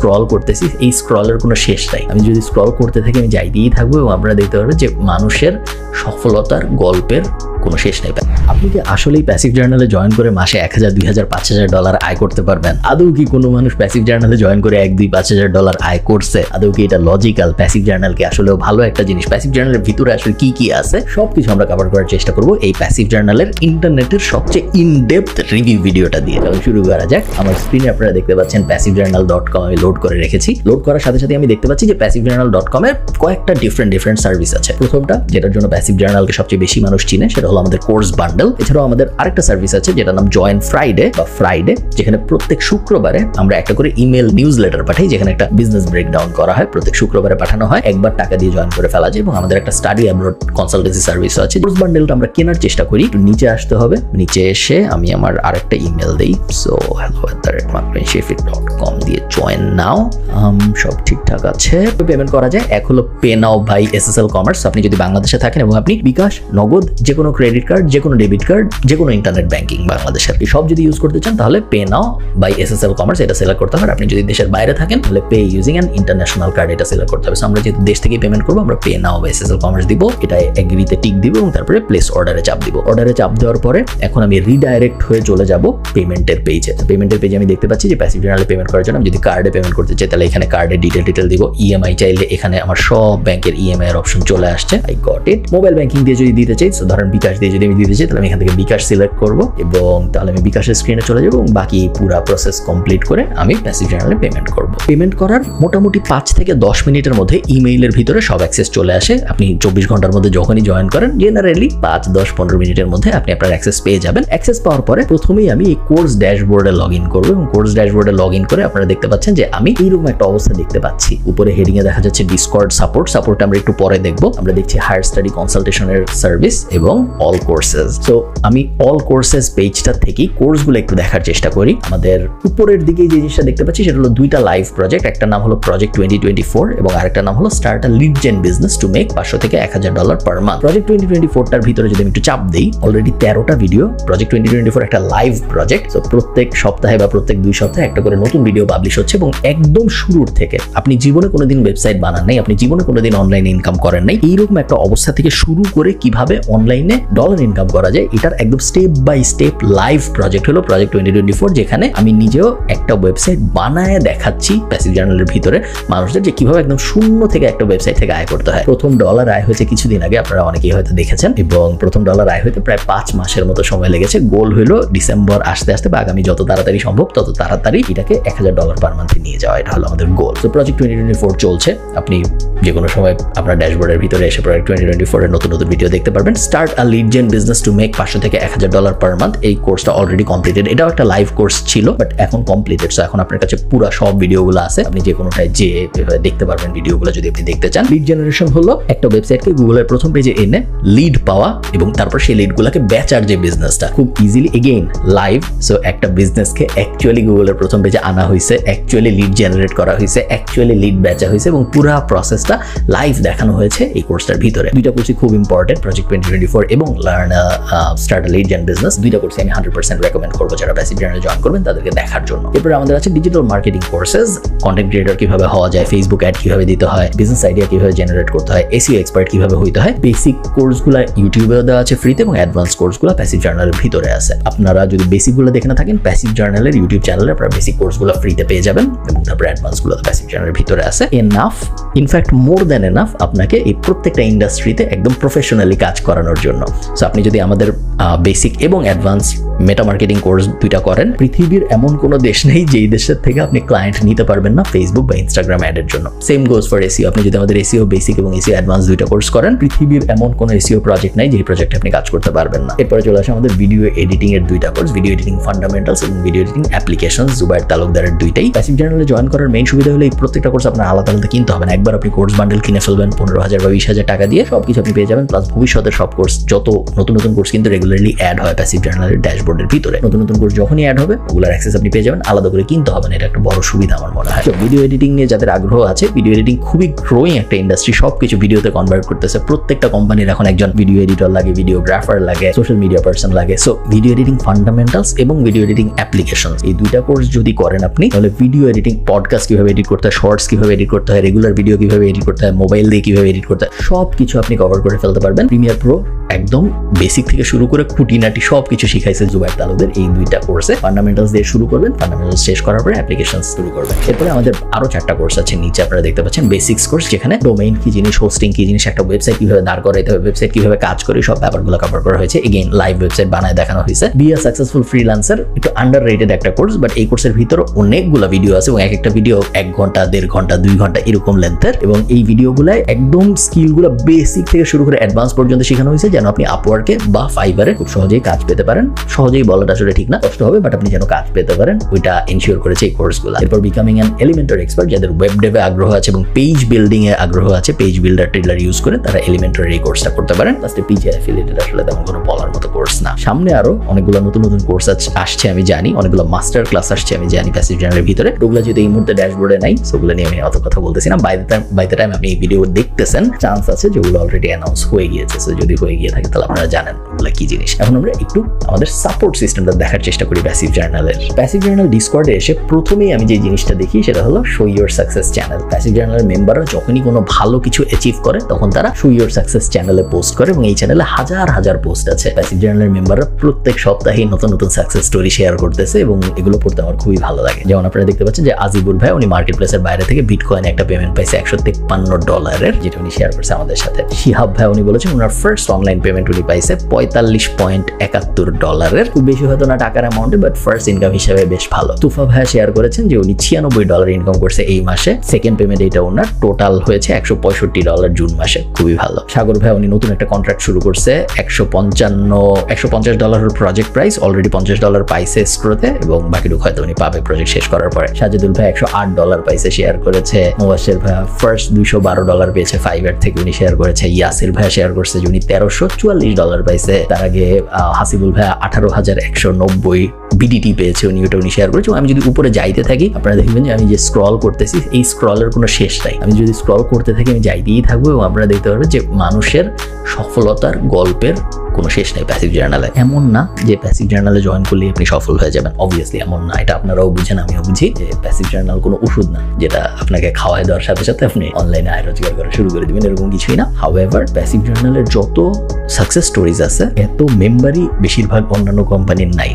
Scroll করতেছি, এই স্ক্রলের কোনো শেষ নাই। আমি যদি স্ক্রল করতে থাকি আমি যাইতেই থাকবো এবং আপনারা দেখতে পারবেন যে মানুষের সফলতার গল্পের কোনো শেষ নেই। আপনি কি আসলেই প্যাসিভ জার্নালে জয়েন করে মাসে 1000, 2000, $5000 আয় করতে পারবেন? আদৌ কি কোনো মানুষ প্যাসিভ জার্নালে জয়েন করে 1-2, $5000 আয় করছে? আদৌ কি এটা লজিক্যাল? প্যাসিভ জার্নাল কি আসলেও ভালো একটা জিনিস? প্যাসিভ জার্নালের ভিতরে আসলে কি কি আছে সবকিছু আমরা কভার করার চেষ্টা করব এই প্যাসিভ জার্নালের ইন্টারনেটের সবচেয়ে ইনডেপথ রিভিউ ভিডিওটা দিয়ে। তাহলে শুরু করা যাক। আমার স্ক্রিনে আপনারা দেখতে পাচ্ছেন passivejournal.com আমি লোড করে রেখেছি। লোড করার সাথে সাথে আমি দেখতে পাচ্ছি যে passivejournal.com এর কয়েকটা ডিফারেন্ট সার্ভিস আছে। প্রথমটা, যেটার জন্য প্যাসিভ জার্নালকে সবচেয়ে বেশি মানুষ চিনে, সেটা হলো আমাদের কোর্স বান্ডেল। এছাড়াও আমাদের আরেকটা সার্ভিস আছে যেটার নাম জয়েন ফ্রাইডে বা ফ্রাইডে, যেখানে প্রত্যেক শুক্রবারে আমরা একটা করে ইমেল নিউজ লেটার পাঠাই, যেখানে একটা বিজনেস ব্রেকডাউন করা হয়। প্রত্যেক শুক্রবারে পাঠানো হয়, একবার টাকা দিয়ে জয়েন করে ফেলা যায়। এবং আমাদের একটা স্টাডি অ্যাব্রড কনসালটেন্সি সার্ভিস আছে। কোর্স বান্ডেলটা আমরা কেনার চেষ্টা করি। একটু নিচে আসতে হবে, নিচে এসে আমি আমার আরেকটা ইমেল দিই, সো hello@markmanshefit.com দিয়ে জয়েন নাও। সব ঠিকঠাক আছে, পেমেন্ট করা যায়। এক হলো pay now by SSL commerce. আপনি যদি বাংলাদেশে থাকেন এবং আপনি বিকাশ, নগদ, যে কোনো ক্রেডিট কার্ড, যে কোনো ডেবিট কার্ড, যে কোনো ইন্টারনেট ব্যাংকিং বাংলাদেশের সব যদি ইউজ করতে চান তাহলে pay now by SSL commerce এটা সিলেক্ট করতে হবে। আপনি যদি দেশের বাইরে থাকেন তাহলে pay using an international card এটা সিলেক্ট করতে হবে। আমরা যেহেতু দেশ থেকে পেমেন্ট করবো, আমরা pay now by SSL commerce দিব, এটা এগ্রিতে টিক দিব এবং তারপরে প্লেস অর্ডারে চাপ দিব। অর্ডারে চাপ দেওয়ার পরে এখন আমি রিডাইরেক্ট হয়ে চলে যাব পেমেন্টের পেজে। পেমেন্টের পেজে আমি দেখতে পাচ্ছি যে প্যাসিভ জার্নালে পেমেন্ট করার জন্য আমি যদি কার্ডে পেমেন্ট করতে চাই তাহলে এখানে কার্ডের ডিটেল দিব। EMI চাইলে এখানে আমার সব ব্যাংকের EMI এর অপশন চলে আসছে। I got it. Mobile banking দিয়ে যদি দিতে চাই, ধরেন বিকাশ দিয়ে যদি আমি দিতে চাই তাহলে আমি এখান থেকে বিকাশ সিলেক্ট করব এবং তাহলে আমি বিকাশের স্ক্রিনে চলে যাব এবং বাকি পুরো প্রসেস কমপ্লিট করে আমি প্যাসিভ জার্নালে পেমেন্ট করব। পেমেন্ট করার মোটামুটি 5 থেকে 10 মিনিটের মধ্যে ইমেইলের ভিতরে সব অ্যাক্সেস চলে আসে। আপনি 24 ঘন্টার মধ্যে যখনই জয়েন করেন, জেনারেলি 5, 10, 15 মিনিটের মধ্যে আপনি আপনার অ্যাক্সেস পেয়ে যাবেন। অ্যাক্সেস পাওয়ার পরে প্রথমেই আমি এই কোর্স ড্যাশবোর্ডে লগ ইন করবো এবং কোর্স ড্যাশবোর্ডে লগ ইন করে আপনারা দেখতে পাচ্ছেন যে আমি এইরকম একটা অবস্থা দেখতে পাচ্ছি। উপরে হেডিং এ দেখা যাচ্ছে ডিসকর্ড সাপোর্ট আমরা একটু পরে দেখবো। আমরা দেখছি হায়ার স্টাডি কনসালটেশনের সার্ভিস এবং অল কোর্সেস। সো আমি অল কোর্সেস পেজটা থেকেই কোর্সগুলো একটু দেখার চেষ্টা করি। আমাদের উপরের দিকে যে জিনিসটা দেখতে পাচ্ছি সেটা হলো দুইটা লাইভ প্রজেক্ট। একটা নাম হলো প্রজেক্ট 2024 এবং আরেকটা নাম হলো start a lead gen business to make $500 থেকে $1000 পার মান্থ। প্রজেক্ট 2024টার ভিতরে যদি আমি একটু চাপ দেই, অলরেডি 13টা ভিডিও। প্রজেক্ট 2024 একটা লাইভ প্রজেক্ট। তো প্রত্যেক সপ্তাহে বা প্রত্যেক 2 সপ্তাহে একটা করে নতুন ভিডিও পাবলিশ হচ্ছে এবং একদম শুরুর থেকে আপনি জীবনে কোনোদিন ওয়েবসাইট বানান নাই, আপনি জীবনে কোনোদিন অনলাইনে ইনকাম করেন নাই, এইরকম একটা অবস্থা থেকে শুরু করে কিভাবে অনলাইনে ডলার ইনকাম করা যায়, এটার একদম step by step live project হলো প্রজেক্ট 2024, যেখানে আমি নিজেও একটা ওয়েবসাইট বানায় দেখাচ্ছি প্যাসিভ জার্নালের ভিতরে মানুষদের যে কিভাবে একদম শূন্য থেকে একটা ওয়েবসাইট থেকে আয় করতে হয়। প্রথম ডলার আয় হয়েছে কিছুদিন আগে, আপনারা অনেকেই হয়তো দেখেছেন, এবং প্রথম ডলার আয় হইতে প্রায় 5 মাসের মতো সময় লেগেছে। গোল হলো ডিসেম্বর আসতে বা আগামী যত তাড়াতাড়ি সম্ভব তত তাড়াতাড়ি এটাকে $1000 পার মান্থে নিয়ে যাওয়া, এটা হলো আমাদের গোল। তো প্রজেক্ট 2024 চলছে। আপনি যে কোনো সময় আপনার ড্যাশবোর্ডের ভিতরে এসে প্রজেক্ট 2024 এর নতুন ভিডিও দেখতে পারবেন। Start a lead gen business to make $500 থেকে $1000 পার মান্থ। এই কোর্সটা অলরেডি কমপ্লিটেড। এটাও একটা লাইভ কোর্স ছিল, বাট এখন কমপ্লিটেড। সো এখন আপনার কাছে পুরো সব ভিডিওগুলো আছে, আপনি যে কোনোটায় যে দেখতে পারবেন ভিডিওগুলো যদি আপনি দেখতে চান। লিড জেনারেশন হলো একটা ওয়েবসাইটকে গুগলের প্রথম পেজে এনে লিড পাওয়া এবং তারপর সেই লিডগুলোকে বেচার যে বিজনেসটা খুব ইজিলি এগেইন লাইভ। সো একটা বিজনেসকে অ্যাকচুয়ালি গুগলের প্রথম পেজে আনা হয়েছে, অ্যাকচুয়ালি লিড জেনারেট করা হয়েছে, অ্যাকচুয়ালি লিড বেচা হয়েছে এবং পুরো প্রসেসটা লাইভ দেখানো হয়েছে এই কোর্সটার ভিতরে। দুইটা কোর্সই খুব ইম্পর্টেন্ট, প্রজেক্ট 2024 এবং learn start a lead gen business. দুইটা কোর্সই আমি 100% রেকমেন্ড করবো যারা প্যাসিভ জার্নালে জয়েন করবেন তাদেরকে দেখার জন্য। এরপরে আমাদের আছে digital marketing courses, content creator কিভাবে হওয়া যায়, ফেসবুক অ্যাড কিভাবে দিতে হয়, বিজনেস আইডিয়া কিভাবে জেনারেট করতে হয়, এসইও এক্সপার্ট কিভাবে হইতে হয়। বেসিক কোর্সগুলো ইউটিউবেও দেওয়া আছে ফ্রিতে এবং অ্যাডভান্স কোর্সগুলো প্যাসিভ জার্নালের ভিতরে আছে। আপনারা যদি বেসিকগুলো দেখে না থাকেন, প্যাসিভ জার্নালের ইউটিউব চ্যানেলে আপনারা বেসিক কোর্সগুলো ফ্রিতে পেয়ে যাবেন এবং তারপর অ্যাডভান্সগুলো প্যাসিভ জার্নালের ভিতরে আছে। Enough, in fact more than enough আপনাকে এই প্রত্যেকটা ইন্ডাস্ট্রিতে একদম প্রফেশনালি কাজ করানোর জন্য। সো আপনি যদি আমাদের বেসিক এবং অ্যাডভান্স মেটা মার্কেটিং কোর্স দুইটা করেন, পৃথিবীর এমন কোনো দেশ নেই যেই দেশের থেকে আপনি ক্লায়েন্ট নিতে পারবেন না ফেসবুক বা ইনস্টাগ্রাম অ্যাডের জন্য। Same goes for SEO. আপনি যদি আমাদের এসইও বেসিক এবং এসইও অ্যাডভান্স দুইটা কোর্স করেন, পৃথিবীর এমন কোনো এসইও প্রজেক্ট নাই যেই প্রজেক্টে আপনি কাজ করতে পারবেন না। এরপরে চলে আসে আমাদের ভিডিও এডিটিং এর দুইটা কোর্স, ভিডিও এডিটিং ফান্ডামেন্টালস এবং ভিডিও এডিটিং অ্যাপ্লিকেশনস, জুবায়ের তালুকদারের দুইটাই। প্যাসিভ জার্নালে জয়েন করার মেইন সুবিধা হলো এই প্রত্যেকটা কোর্স আপনার আলাদা আলাদা কিনতে হবে না। একবার আপনি কোর্স বান্ডেল কিনে ফেলবেন 15,000 বা 20,000 টাকা দিয়ে, সবকিছু আপনি পেয়ে যাবেন। প্লাস ভবিষ্যতের সব কোর্স, যত নতুন কোর্স কিন্তু রেগুলারলি অ্যাড হয় প্যাসিভ জার্নালের ড্যাশবোর্ডের ভিতরে। নতুন কোর্স যখনই অ্যাড হবে ওগুলোর অ্যাক্সেস আপনি পেয়ে যাবেন, আলাদা করে কিনতে হবে না। এটা একটা বড় সুবিধা আমার মনে হয়। মনে হয়। ভিডিও এডিটিং নিয়ে যাদের আগ্রহ আছে, ভিডিও এডিটিং খুবই গ্রোয়িং একটা ইন্ডাস্ট্রি, সবকিছু ভিডিওতে কনভার্ট করতেছে। প্রত্যেকটা কোম্পানির এখন একজন ভিডিও এডিটর লাগে, ভিডিওগ্রাফার লাগে, সোশ্যাল মিডিয়া পার্সন লাগে। সো ভিডিও এডিটিং ফান্ডামেন্টালস এবং ভিডিও এডিটিং অ্যাপ্লিকেশনস, এই দুইটা কোর্স যদি করেন আপনি, তাহলে ভিডিও এডিটিং, পডকাস্ট কিভাবে এডিট করতে হয়, শর্টস কিভাবে এডিট করতে হয়, রেগুলার ভিডিও কিভাবে এডিট করতে হয়, মোবাইল দিয়ে কিভাবে এডিট করতে হয়, সবকিছু আপনি কভার করে ফেলতে পারবেন। প্রিমিয়ার প্রো একদম বেসিক থেকে শুরু করে খুঁটিনাটি সবকিছু শিখাইছে জুবায়ের তালুকদার এই দুইটা কোর্সে। ফান্ডামেন্টালস দিয়ে শুরু করবেন, ফান্ডামেন্টালস শেষ করার পরে অ্যাপ্লিকেশনস শুরু করবেন। এরপরে আমাদের আরো 4টা কোর্স আছে, নিচে আপনারা দেখতে পাচ্ছেন। বেসিক্স কোর্স, যেখানে ডোমেইন কি জিনিস, হোস্টিং কি জিনিস, একটা ওয়েবসাইট কিভাবে দাঁড় করাইতে হবে, ওয়েবসাইট কিভাবে কাজ করে, সব ব্যাপারগুলো কভার করা হয়েছে। এগেইন লাইভ ওয়েবসাইট বানায় দেখানো হয়েছে। বি আ সাকসেসফুল ফ্রিল্যান্সার, একটু আন্ডাররেটেড একটা কোর্স, বাট এই কোর্সের ভিতরে অনেকগুলো ভিডিও আছে এবং একটা ভিডিও 1 ঘন্টা, 1.5 ঘন্টা, 2 ঘন্টা এরকম লেন্থের, এবং এই ভিডিওগুলো একদম স্কিলগুলো বেসিক থেকে শুরু করে অ্যাডভান্স পর্যন্ত শেখানো হয়েছে, যেন আপনি আপওয়ার্কে বা ফাইবারে খুব সহজেই কাজ পেতে পারেন। সহজেই বলাটা আসলে ঠিক না, কষ্ট হবে, বাট আপনি যেন কাজ পেতে পারেন ওইটা এনশিওর করেছে এই কোর্সগুলো। এরপর বিকামিং অ্যান এলিমেন্টর এক্সপার্ট, যাদের ওয়েব ডেভে আগ্রহ আছে এবং পেজ বিল্ডিং এ আগ্রহ আছে, পেজ বিল্ডার টেলার ইউজ করে তারা এলিমেন্টর এই কোর্সটা করতে পারেন। লাস্টে পিজে অ্যাফিলিয়েটেড, আসলে তেমন কোনো বলার মতো কোর্স না। সামনে আরো অনেকগুলো নতুন নতুন কোর্স আসছে আমি জানি, অনেকগুলো মাস্টার ক্লাস আসছে আমি জানি প্যাসিভ জার্নালের ভিতরে। ওগুলো যদি এই মুহূর্তে ড্যাশবোর্ডে নাই, সেগুলো নিয়ে আমি অত কথা বলতেছি না। বাই দ্য টাইম আপনি এই ভিডিও দেখতেছেন, চান্স আছে যেগুলো অলরেডি অ্যানাউন্স হয়ে গিয়েছে। সো যদি হয়ে গিয়ে থাকে তাহলে আপনারা জানেন ওগুলো কি জিনিস। এখন আমরা একটু আমাদের সাপোর্ট সিস্টেমটা দেখার চেষ্টা করি প্যাসিভ জার্নালের। প্যাসিভ জার্নাল ডিসকর্ডে এসে প্রথমেই আমি যে জিনিসটা দেখি সেটা হলো show your success channel. Passive জার্নালের মেম্বাররা যখনই কোনো ভালো কিছু অ্যাচিভ করে তখন তারা শো ইউর সাকসেস চ্যানেলে পোস্ট করে, এবং এই চ্যানেলে হাজার হাজার পোস্ট আছে। প্যাসিভ জার্নালের মেম্বাররা প্রত্যেক সপ্তাহে নতুন নতুন সাকসেস স্টোরি শেয়ার করতেছে এবং এগুলো পড়তে আমার খুবই ভালো লাগে। যেমন আপনারা দেখতে পাচ্ছেন যে আজিবুর ভাই, উনি মার্কেট প্লেসের বাইরে থেকে বিটকয়েনে একটা পেমেন্ট পাইছে $153, যেটা উনি শেয়ার করছে আমাদের সাথে। শিহাব ভাই, উনি বলেছেন ওনার ফার্স্ট অনলাইন পেমেন্ট উনি পাইছে $45.71। খুব বেশি হয়তো না টাকার অ্যামাউন্টে, বাট ফার্স্ট ইনকাম হিসেবে বেশ ভালো। তুফা ভাই শেয়ার করেছেন যে উনি $96 ইনকাম করছে এই মাসে। সেকেন্ড পেমেন্ট এটা ওনার, টোটাল হয়েছে $165 জুন মাসে, খুবই ভালো। সাগর ভাই, উনি নতুন একটা কন্ট্রাক্ট শুরু করছে, $150 প্রজেক্ট প্রাইস, অলরেডি $50 পাইছে স্ক্রোতে এবং বাকিটুকু হয়তো উনি পাবে প্রজেক্ট শেষ করার পরে। সাজেদুল ভাই $108 পাইছে, শেয়ার করেছে। মুবাশশির ভাই ফার্স্ট $212 পেয়েছে ফাইবার থেকে, উনি শেয়ার করেছে। ইয়াসির ভাই শেয়ার করছে যে উনি $1344 পাইছে। তার আগে হাসিবুল ভাই 18,190 বিডিটি পেয়েছে, উনি শেয়ার করেছে। আমি যদি উপরে যাইতে থাকি আপনারা দেখবেন যে আমি যে স্ক্রল করতেছি, এই স্ক্রলের কোনো শেষ নাই। আমি যদি স্ক্রল করতে থাকি আমি যাইতেই থাকবো এবং আপনারা দেখতে পারবেন যে মানুষের সফলতার গল্পের কোনো শেষ নেই প্যাসিভ জার্নালে। এমন না যে প্যাসিভ জার্নালে জয়েন করলে আপনি সফল হয়ে যাবেন, অবভিয়াসলি এমন না। এটা আপনারাও বুঝেন, আমিও বুঝি যে প্যাসিভ জার্নাল কোনো ওষুধ না যেটা আপনাকে খাওয়াই দেওয়ার সাথে সাথে আপনি অনলাইনে আয় রোজগার করা শুরু করে দিবেন, এরকম কিছুই না। হাউএভার প্যাসিভ জার্নালের যত সাকসেস স্টোরিজ আছে, এত মেম্বারই বেশিরভাগ অন্যান্য কোম্পানির নাই,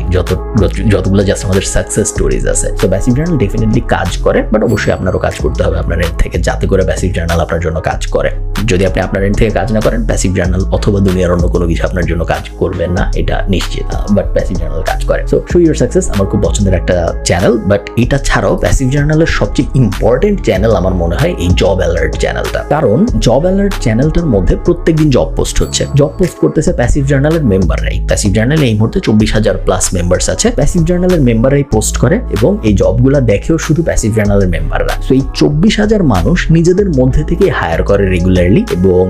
যতগুলো জাস্ট আমাদের সাকসেস স্টোরিজ আছে। তো প্যাসিভ জার্নাল ডেফিনেটলি কাজ করে, বাট অবশ্যই আপনারও কাজ করতে হবে আপনার এন্ড থেকে, যাতে করে প্যাসিভ জার্নাল আপনার জন্য কাজ করে। যদি আপনি আপনার এন্ড থেকে কাজ না করেন, প্যাসিভ জার্নাল অথবা দুনিয়ার অন্য কোনো কিছু আপনার জন্য কাজ করবে না, এটা নিশ্চিত। বাট প্যাসিভ জার্নাল কাজ করে। সো শো ইউর সাকসেস আমার খুব পছন্দের একটা চ্যানেল, বাট এটা ছাড়াও প্যাসিভ জার্নালের সবচেয়ে ইম্পর্টেন্ট চ্যানেল আমার মনে হয় এই জব অ্যালার্ট চ্যানেলটা। কারণ জব অ্যালার্ট চ্যানেলটার মধ্যে প্রত্যেকদিন জব পোস্ট হচ্ছে, জব পোস্ট করতেছে প্যাসিভ জার্নালের মেম্বাররাই। প্যাসিভ জার্নালে এই মুহূর্তে 24,000+ মেম্বার্স আছে। প্যাসিভ জার্নালের মেম্বাররাই পোস্ট করে এবং এই জবগুলা দেখেও শুধু প্যাসিভ জার্নালের মেম্বাররা। সো এই 24,000 মানুষ নিজেদের মধ্যে থেকে হায়ার করে রেগুলারলি, এবং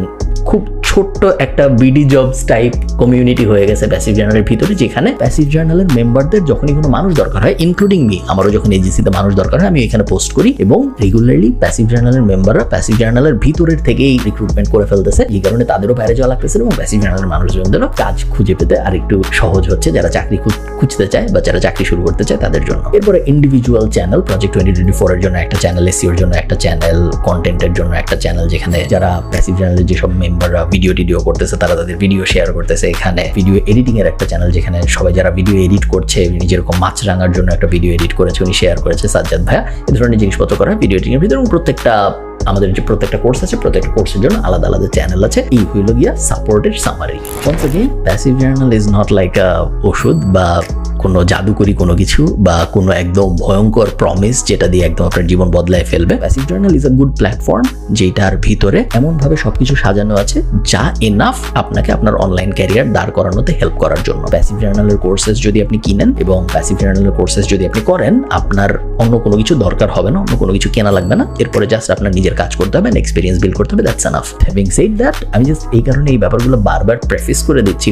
খুব ছোট্ট একটা বিডি জবস টাইপ কমিউনিটি হয়ে গেছে প্যাসিভ জার্নালের ভিতরে, যেখানে প্যাসিভ জার্নালের মেম্বারদের যখনই কোনো মানুষ দরকার হয়, ইনক্লুডিং মি, আমারও যখন এজেন্সিতে মানুষ দরকার হয় আমি এখানে পোস্ট করি, এবং রেগুলারলি প্যাসিভ জার্নালের মেম্বাররা প্যাসিভ জার্নালের ভিতরের থেকেই রিক্রুটমেন্ট করে ফেলতেছে। এই কারণে তাদেরও বাইরে যাওয়া লাগতেছে এবং প্যাসিভ জার্নালের মানুষজনদেরও কাজ খুঁজে পেতে আর একটু সহজ হচ্ছে, যারা চাকরি খুঁজতে চায় বা যারা চাকরি শুরু করতে চায় তাদের জন্য। এরপরে ইন্ডিভিজুয়াল চ্যানেল, প্রজেক্ট 2024 এর জন্য একটা চ্যানেল, এসইওর জন্য একটা চ্যানেল, কন্টেন্টের জন্য একটা চ্যানেল, যেখানে যারা প্যাসিভ জার্নালের যেসব মেম্বাররা ভিডিও করতেছে তারা তাদের ভিডিও শেয়ার করতেছে। এখানে ভিডিও এডিটিং এর একটা চ্যানেল, যেখানে সবাই যারা ভিডিও এডিট করছে, যেরকম মাছরাঙার জন্য একটা ভিডিও এডিট করেছে উনি শেয়ার করেছে সাজ্জাদ ভাইয়া, এই ধরনের জিনিসপত্র করা ভিডিও এডিটিং এর ভিতরে। এবং আমাদের যে প্রত্যেকটা কোর্স আছে, প্রত্যেকটা কোর্সের জন্য আলাদা আলাদা চ্যানেল আছে। এই হইল গিয়া সাপোর্টের summary. Once again passive journal is not like a ওষুধ বা কোনো জাদুকরি কোনো কিছু বা কোনো একদম ভয়ঙ্কর প্রমিস যেটা দিয়ে একদম আপনার জীবন বদলায় ফেলবে। Passive journal is a good platform, যেটার ভিতরে এমনভাবে সবকিছু সাজানো আছে যা এনাফ আপনাকে আপনার অনলাইন ক্যারিয়ার দাঁড় করানোতে হেল্প করার জন্য। প্যাসিভ জার্নালের কোর্সেস যদি আপনি কিনেন এবং প্যাসিভ জার্নালের কোর্সেস যদি আপনি করেন, আপনার অন্য কোনো কিছু দরকার হবে না, অন্য কোনো কিছু কেনা লাগবে না। এরপরে জাস্ট আপনার নিজের কাজ করতে হবে, এক্সপিরিয়েন্স বিল্ড করতে হবে, that's enough. Having said that, আমি জাস্ট এই কারণে এই ব্যাপারগুলো বারবার প্রেফেস করে দিচ্ছি,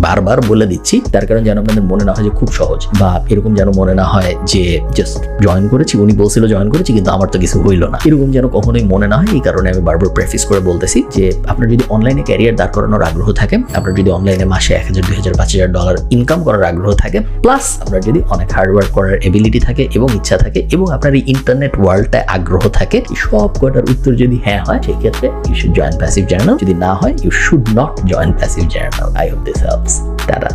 বারবার বলে দিচ্ছি, তার কারণ যেন আপনাদের মনে না হয় যে খুব সহজ, বা এরকম যেন মনে না হয় যে জাস্ট জয়েন করেছি, উনি বলছিল জয়েন করেছি কিন্তু আমার তো কিছু হইলো না, এরকম যেন কখনোই মনে না হয়। এই কারণে আমি বারবার প্রেফিস করে বলতেছি যে আপনার যদি অনলাইনে ক্যারিয়ার দাঁড় করানোর আগ্রহ থাকে, আপনার যদি অনলাইনে মাসে $1,000, $2,000, $5,000 ইনকাম করার আগ্রহ থাকে, প্লাস আপনার যদি অনেক হার্ডওয়ার্ক করার এবিলিটি থাকে এবং ইচ্ছা থাকে, এবং আপনার এই ইন্টারনেট ওয়ার্ল্ডটায় আগ্রহ থাকে, সব কটার উত্তর যদি হ্যাঁ হয়, সেই ক্ষেত্রে you should join passive journal. যদি না হয়, you should not join passive journal. I hope this helps. Tata.